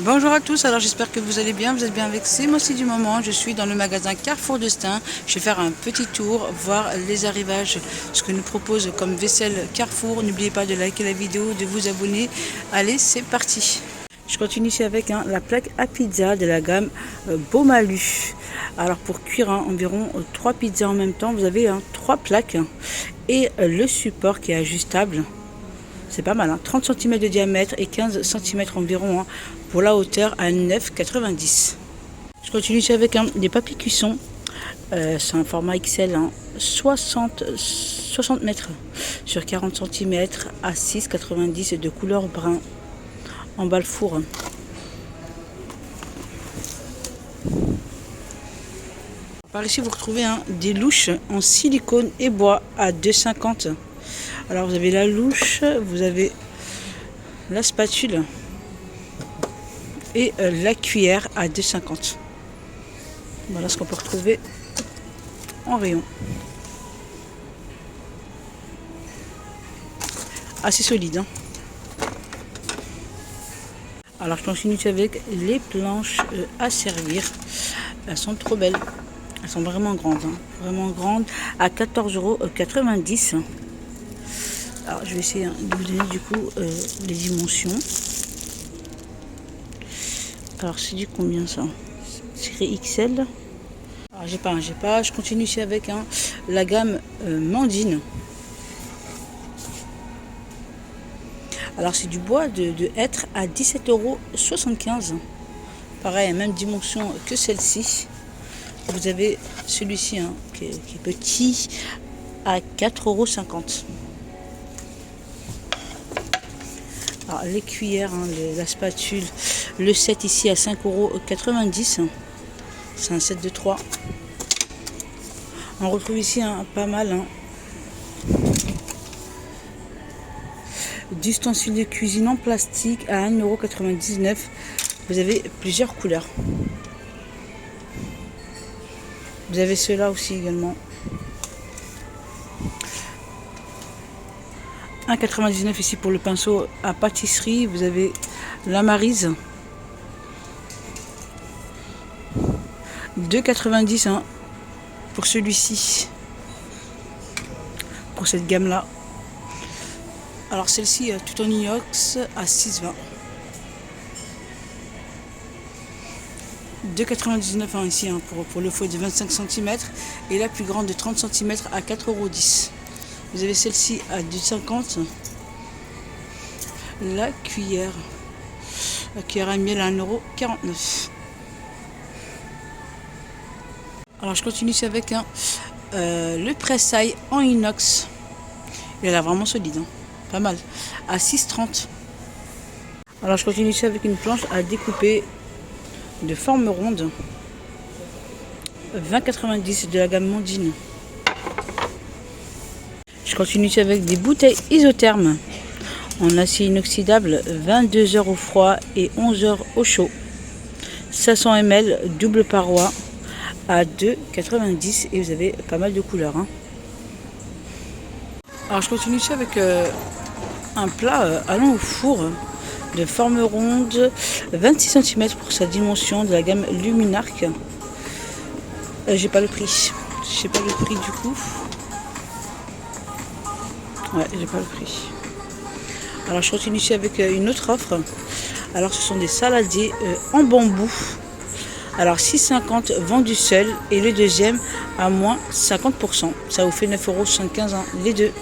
Bonjour à tous, alors j'espère que vous allez bien, vous êtes bien avec C'est moi aussi du moment. Je suis dans le magasin Carrefour de Stein. Je vais faire un petit tour, voir les arrivages, ce que nous propose comme vaisselle Carrefour. N'oubliez pas de liker la vidéo, de vous abonner. Allez, c'est parti. Je continue ici avec la plaque à pizza de la gamme Beaumalu. Alors pour cuire environ 3 pizzas en même temps, vous avez 3 plaques et le support qui est ajustable. C'est pas mal, 30 cm de diamètre et 15 cm environ pour la hauteur à 9,90 €. Je continue ici avec des papiers cuisson. C'est un format XL, 60 mètres sur 40 cm à 6,90 € de couleur brun. Emballe four. Par ici, vous retrouvez des louches en silicone et bois à 2,50 €. Alors, vous avez la louche, vous avez la spatule et la cuillère à 2,50 €. Voilà ce qu'on peut retrouver en rayon. Assez solide. Alors, je continue avec les planches à servir. Elles sont trop belles. Elles sont vraiment grandes. Vraiment grandes. À 14,90 €. Alors, je vais essayer de vous donner du coup les dimensions. Alors, c'est du combien ça? C'est écrit XL. Alors, j'ai pas. Je continue ici avec la gamme Mandine. Alors, c'est du bois de hêtre à 17,75 €. Pareil, même dimension que celle-ci. Vous avez celui-ci qui est petit à 4,50 €. Alors, les cuillères, la spatule, le set ici à 5,90 €. C'est un set de 3. On retrouve ici pas mal d'ustensiles de cuisine en plastique à 1,99 €. Vous avez plusieurs couleurs. Vous avez ceux-là aussi également. 1,99 € ici pour le pinceau à pâtisserie. Vous avez la Maryse. 2,90 € pour celui-ci. Pour cette gamme-là. Alors celle-ci tout en inox à 6,20 €. 2,99 € ici pour le fouet de 25 cm et la plus grande de 30 cm à 4,10 €. Vous avez celle-ci à 2,50 €. La cuillère à miel à 1,49 €. Alors je continue ici avec le presse-ail en inox. Il a l'air vraiment solide, pas mal, à 6,30 €. Alors je continue ici avec une planche à découper de forme ronde, 20,90 € de la gamme Mondine. Je continue ici avec des bouteilles isothermes en acier inoxydable, 22 € au froid et 11 € au chaud. 500 ml double paroi à 2,90 € et vous avez pas mal de couleurs. Alors je continue ici avec un plat allant au four de forme ronde, 26 cm pour sa dimension, de la gamme Luminarc. J'ai pas le prix. Je sais pas le prix du coup. Ouais, j'ai pas le prix. Alors je continue ici avec une autre offre. Alors ce sont des saladiers en bambou. Alors 6,50 € vendu seul et le deuxième à moins 50%. Ça vous fait 9,75 € les deux.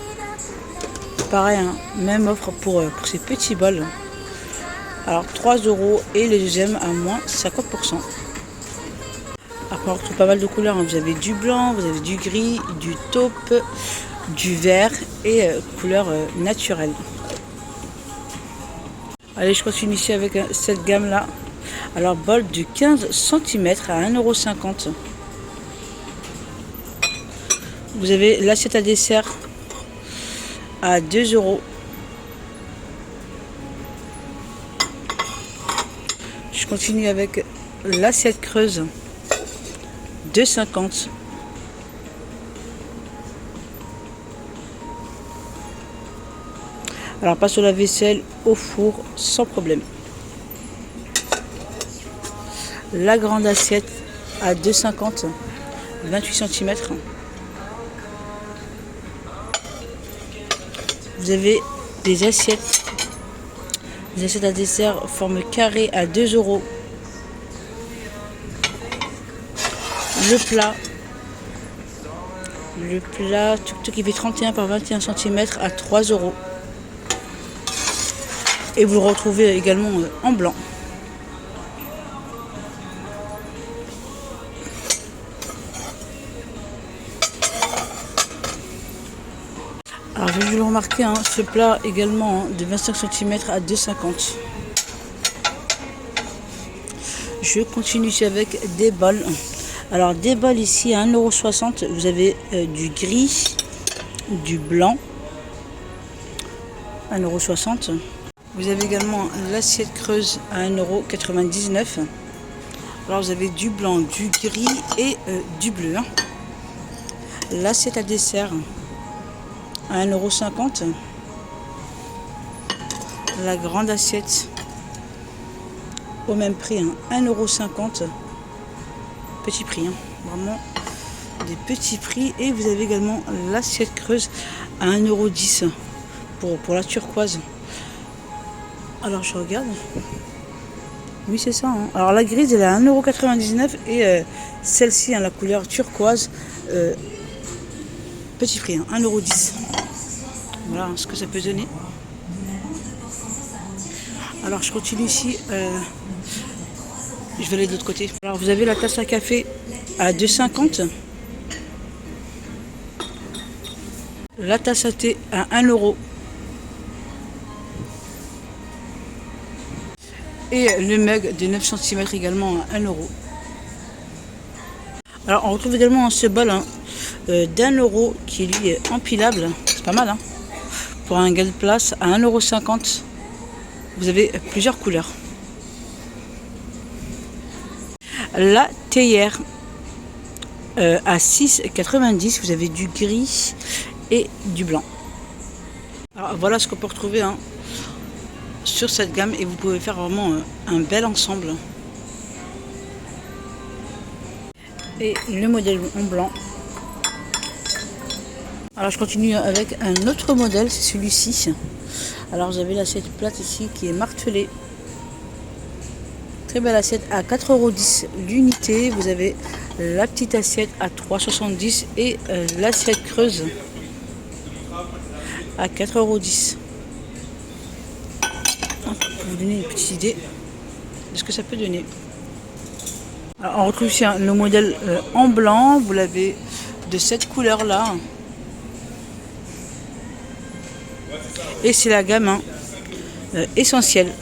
Pareil, même offre pour ces petits bols. Alors 3 € et le deuxième à moins 50%. Après on retrouve pas mal de couleurs. Vous avez du blanc, vous avez du gris, du taupe, du vert et couleur naturelle. Allez, je continue ici avec cette gamme là. Alors bol de 15 cm à 1,50 €. Vous avez l'assiette à dessert à 2 €. Je continue avec l'assiette creuse, 2,50 €. Alors passe au lave-vaisselle, au four, sans problème. la grande assiette à 2,50 €, 28 cm. Vous avez des assiettes à dessert forme carrée à 2 €. Le plat qui fait 31 par 21 cm à 3 €. Et vous le retrouvez également en blanc. Alors j'ai dû le remarquer, ce plat également de 25 cm à 2,50 €. Je continue ici avec des bols. Alors des bols ici à 1,60 €, vous avez du gris, du blanc, 1,60 €. Vous avez également l'assiette creuse à 1,99 €. Alors vous avez du blanc, du gris et du bleu. L'assiette à dessert à 1,50 €. La grande assiette au même prix, 1,50 €. Petit prix, vraiment des petits prix. Et vous avez également l'assiette creuse à 1,10 € pour la turquoise. Alors je regarde. Oui, c'est ça. Alors la grise elle est à 1,99 € et celle-ci, la couleur turquoise, petit prix, 1,10 €. Voilà ce que ça peut donner. Alors je continue ici. Je vais aller de l'autre côté. Alors vous avez la tasse à café à 2,50 €. La tasse à thé à 1 €. Et le mug de 9 cm également à 1 €. Alors on retrouve également ce bol d'1 € qui lui est empilable. C'est pas mal pour un gain de place à 1,50 €. Vous avez plusieurs couleurs. La théière à 6,90 €. Vous avez du gris et du blanc. Alors voilà ce qu'on peut retrouver sur cette gamme et vous pouvez faire vraiment un bel ensemble. Et le modèle en blanc. Alors je continue avec un autre modèle, c'est celui-ci. Alors vous avez l'assiette plate ici qui est martelée. Très belle assiette à 4,10 € l'unité. Vous avez la petite assiette à 3,70 € et l'assiette creuse à 4,10 €. Pour vous donner une petite idée de ce que ça peut donner. Alors, on retrouve ici le modèle en blanc. Vous l'avez de cette couleur là. Et c'est la gamme essentielle.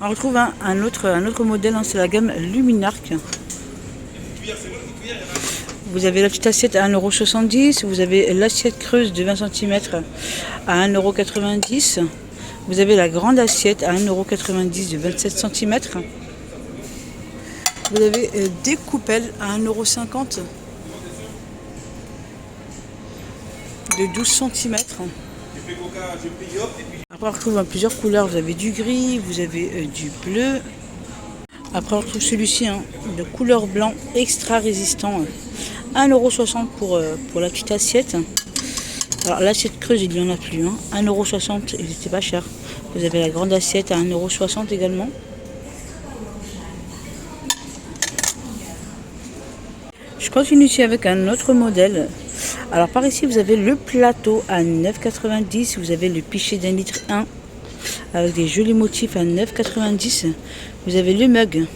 On retrouve un autre modèle, c'est la gamme Luminarc. Vous avez la petite assiette à 1,70 €. Vous avez l'assiette creuse de 20 cm à 1,90 €. Vous avez la grande assiette à 1,90 € de 27 cm. Vous avez des coupelles à 1,50 € de 12 cm. Après on retrouve plusieurs couleurs. Vous avez du gris, vous avez du bleu. Après on retrouve celui-ci de couleur blanc extra résistant. 1,60 € pour la petite assiette. Alors l'assiette creuse il n'y en a plus. 1,60 €, il n'était pas cher. Vous avez la grande assiette à 1,60 € également. Je continue ici avec un autre modèle. Alors par ici vous avez le plateau à 9,90 €. Vous avez le pichet d'1,1 litre avec des jolis motifs à 9,90 €. Vous avez le mug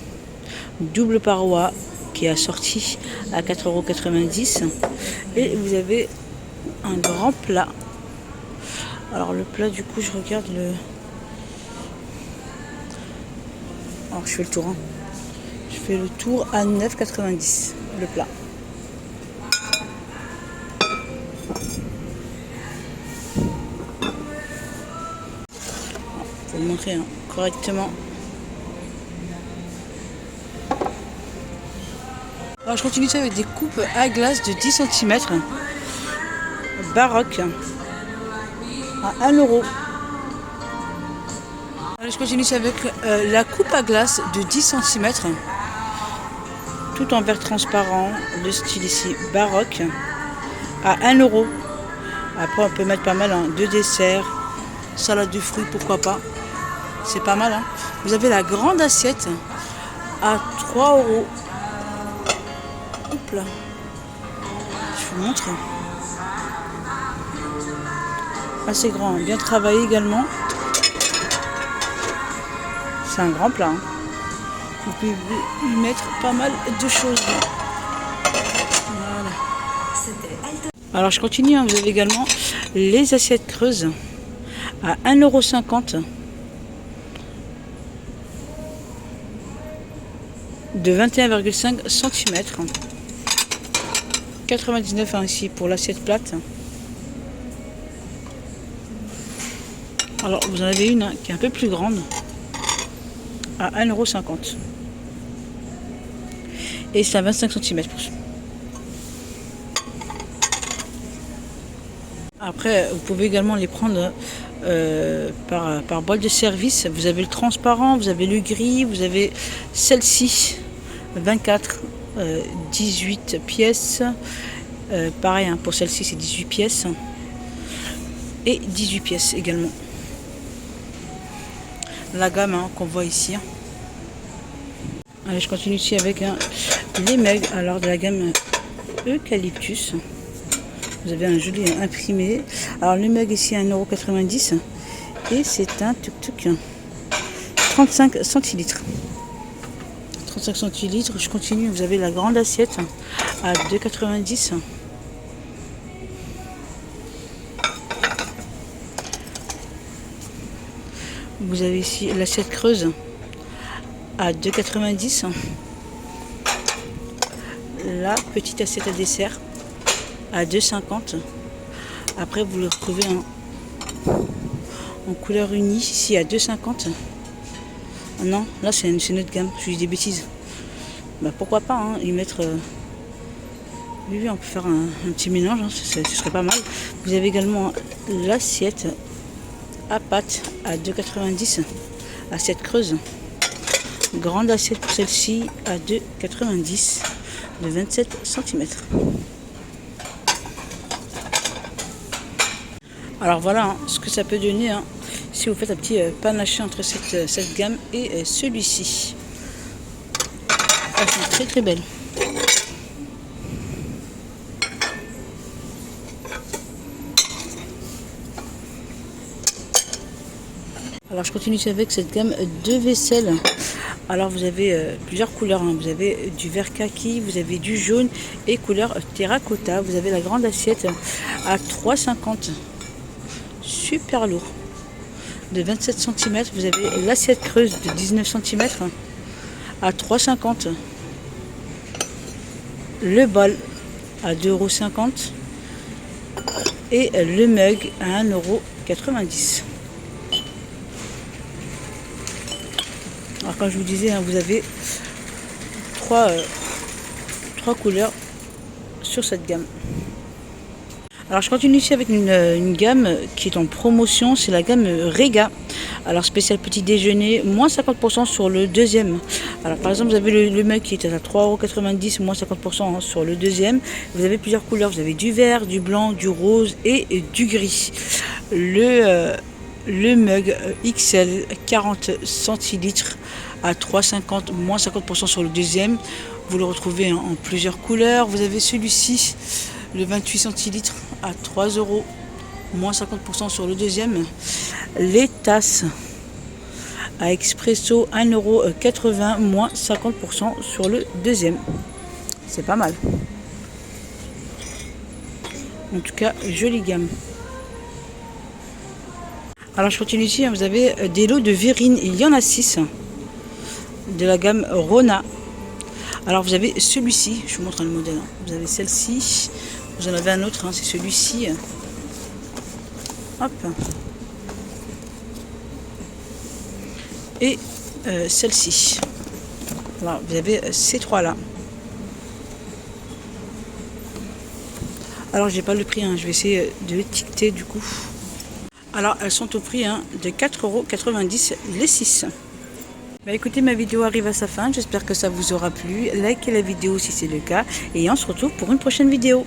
double paroi qui est assorti à 4,90 €. Et vous avez un grand plat. Alors le plat du coup je regarde le... Alors je fais le tour. Je fais le tour à 9,90 € le plat. Pour vous montrer correctement. Alors je continue ça avec des coupes à glace de 10 cm baroque à 1 €. Je continue avec la coupe à glace de 10 cm, tout en verre transparent, le style ici baroque, à 1 €. Après on peut mettre pas mal, hein, de dessert, salade de fruits, pourquoi pas. C'est pas mal, hein. Vous avez la grande assiette à 3 €. Hop là. Je vous montre. Assez grand, bien travaillé également. C'est un grand plat, hein. Vous pouvez y mettre pas mal de choses. Voilà. Alors je continue, hein. Vous avez également les assiettes creuses à 1,50 € de 21,5 cm. 99 hein, ici pour l'assiette plate. Alors vous en avez une, hein, qui est un peu plus grande à 1,50 €. Et c'est à 25 cm. Après, vous pouvez également les prendre par boîte de service. Vous avez le transparent, vous avez le gris, vous avez celle-ci, 24, 18 pièces. Pareil, hein, pour celle-ci, c'est 18 pièces. Et 18 pièces également. La gamme, hein, qu'on voit ici. Allez, je continue ici avec, hein, les mugs, alors de la gamme Eucalyptus. Vous avez un joli imprimé. Alors le mug ici à 1,90 € et c'est un tuk-tuk 35 centilitres. 35 centilitres, je continue, vous avez la grande assiette à 2,90 €. Vous avez ici l'assiette creuse à 2,90 €. La petite assiette à dessert à 2,50 €. Après vous le retrouvez en couleur unie ici à 2,50 €. Ah non, là c'est une autre gamme, je dis des bêtises. Bah, pourquoi pas, hein, y mettre... Oui, on peut faire un petit mélange, hein, ce serait pas mal. Vous avez également l'assiette à pâte à 2,90 €. Assiette creuse. Grande assiette pour celle-ci à 2,90 € de 27 cm. Alors voilà, hein, ce que ça peut donner, hein, si vous faites un petit panaché entre cette gamme et celui-ci. Elles sont très très belles. Alors je continue avec cette gamme de vaisselle. Alors vous avez plusieurs couleurs, hein. Vous avez du vert kaki, vous avez du jaune et couleur terracotta. Vous avez la grande assiette à 3,50 €. Super lourd. De 27 cm. Vous avez l'assiette creuse de 19 cm à 3,50 €. Le bol à 2,50 € et le mug à 1,90 €. Alors comme je vous disais, hein, vous avez trois couleurs sur cette gamme. Alors je continue ici avec une gamme qui est en promotion, c'est la gamme Rega. Alors spécial petit déjeuner, moins 50% sur le deuxième. Alors par exemple vous avez le mug qui est à 3,90 €, moins 50% sur le deuxième. Vous avez plusieurs couleurs, vous avez du vert, du blanc, du rose et du gris. Le mug XL 40 centilitres à 3,50 €, moins 50% sur le deuxième. Vous le retrouvez en plusieurs couleurs. Vous avez celui-ci, le 28 centilitres à 3 €, moins 50% sur le deuxième. Les tasses à expresso 1,80 €, moins 50% sur le deuxième. C'est pas mal. En tout cas, jolie gamme. Alors je continue ici, hein, vous avez des lots de verrine, il y en a 6 de la gamme Rona. Alors vous avez celui-ci, je vous montre le modèle, hein. Vous avez celle-ci, vous en avez un autre, hein, c'est celui-ci. Hop. Et celle-ci. Voilà, vous avez ces trois-là. Alors j'ai pas le prix, hein, je vais essayer de l'étiqueter du coup. Alors elles sont au prix de 4,90 € les 6. Bah écoutez, ma vidéo arrive à sa fin, j'espère que ça vous aura plu. Likez la vidéo si c'est le cas et on se retrouve pour une prochaine vidéo.